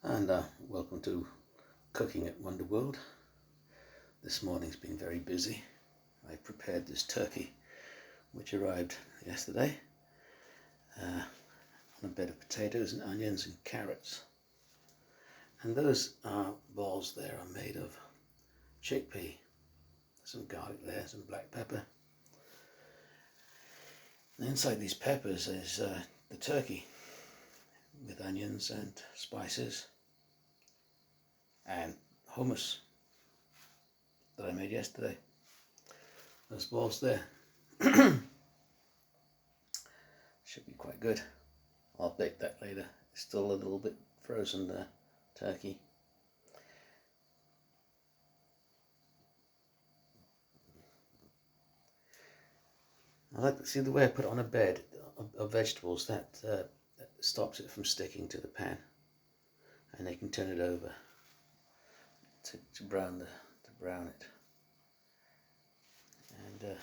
And welcome to Cooking at Wonder World. This morning's been very busy. I prepared this turkey which arrived yesterday on a bed of potatoes and onions and carrots. And those balls there are made of chickpea, some garlic there, some black pepper. And inside these peppers is the turkey with onions and spices and hummus that I made yesterday. Those balls there should be quite good. I'll bake that later. It's still a little bit frozen there, turkey. I like to see the way I put it on a bed of vegetables that stops it from sticking to the pan, and they can turn it over to brown it. And